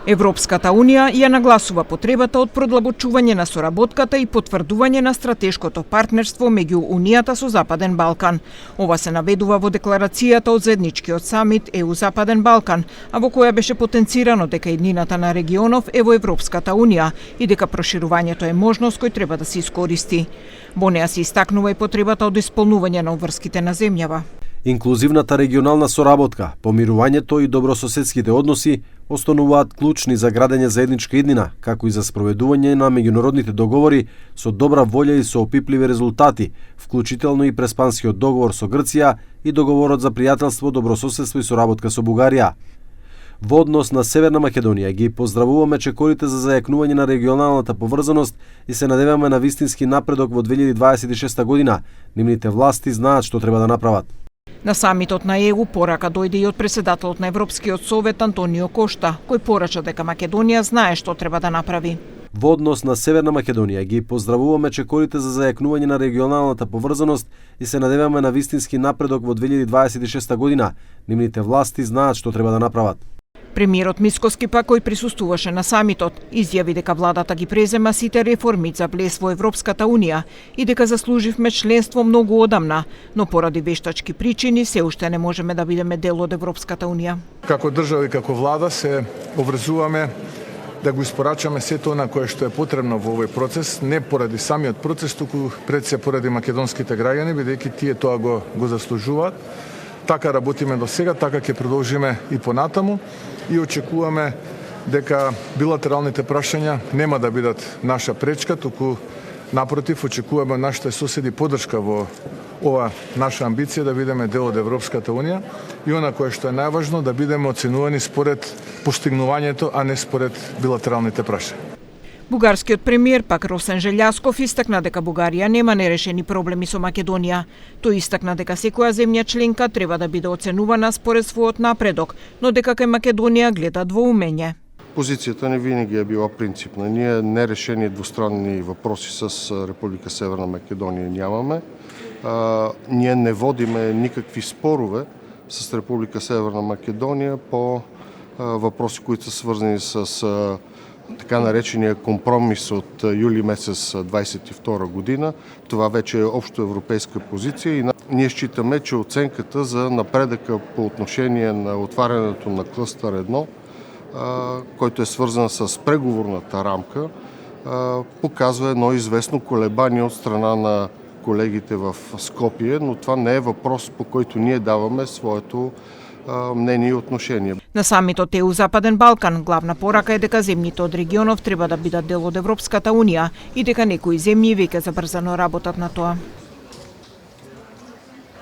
Европската Унија ја нагласува потребата од продлабочување на соработката и потврдување на стратешкото партнерство меѓу Унијата со Западен Балкан. Ова се наведува во декларацијата од заедничкиот самит ЕУ-Западен Балкан, а во која беше потенцирано дека еднината на регионов е во Европската Унија и дека проширувањето е можност кој треба да се искористи. Во неа се истакнува и потребата од исполнување на обврските на земјава. Инклузивната регионална соработка, помирувањето и добрососедските односи остануваат клучни за градење заедничка иднина, како и за спроведување на меѓународните договори со добра волја и со опипливи резултати, вклучително и преспанскиот договор со Грција и договорот за пријателство, добрососедство и соработка со Бугарија. Во однос на Северна Македонија ги поздравуваме чекорите за зајакнување на регионалната поврзаност и се надеваме на вистински напредок во 2026 година. Нивните власти знаат што треба да направат. На самитот на ЕУ порака дојде и од председателот на Европскиот совет Антонио Кошта, кој порача дека Македонија знае што треба да направи. Во однос на Северна Македонија ги поздравуваме чекорите за зајакнување на регионалната поврзаност и се надеваме на вистински напредок во 2026 година. Нивните власти знаат што треба да направат. Премиерот Мицкоски пак, кој присуствуваше на самитот, изјави дека владата ги презема сите реформи за влез во Европската Унија и дека заслуживме членство многу одамна, но поради вештачки причини се уште не можеме да бидеме дел од Европската Унија. Како држава и како влада се обврзуваме да го испорачаме сето она кое што е потребно во овој процес, не поради самиот процес, туку пред се поради македонските граѓани, бидејќи тие тоа го заслужуваат. Така работиме до сега, така ќе продолжиме и понатаму и очекуваме дека билатералните прашања нема да бидат наша пречка, туку напротив очекуваме нашите соседи поддршка во ова наша амбиција да бидеме дел од Европската Унија и она кое што е најважно да бидеме оценувани според постигнувањето, а не според билатералните прашања. Бугарскиот премиер пак Росен Желјасков истакна дека Бугарија нема нерешени проблеми со Македонија. Тој истакна дека секоја земја членка треба да биде оценувана според својот напредок, но дека кај Македонија гледа двоумење. Позицијата ни винаги е била принципна. Ние нерешени двустранни въпроси с Република Северна Македонија нямаме. Ние не водиме никакви спорове с Република Северна Македонија по въпроси, които са свързани с така наречения компромис от юли месец 22 година. Това вече е общо европейска позиция и ние считаме, че оценката за напредъка по отношение на отварянето на клъстър 1, който е свързан с преговорната рамка, показва едно известно колебание от страна на колегите в Скопие, но това не е въпрос, по който ние даваме своето мнение и отношение. На самитот ЕУ-Западен Балкан главна порака е дека земјите од регионов треба да бидат дел од Европската Унија и дека некои земји веќе забрзано работат на тоа.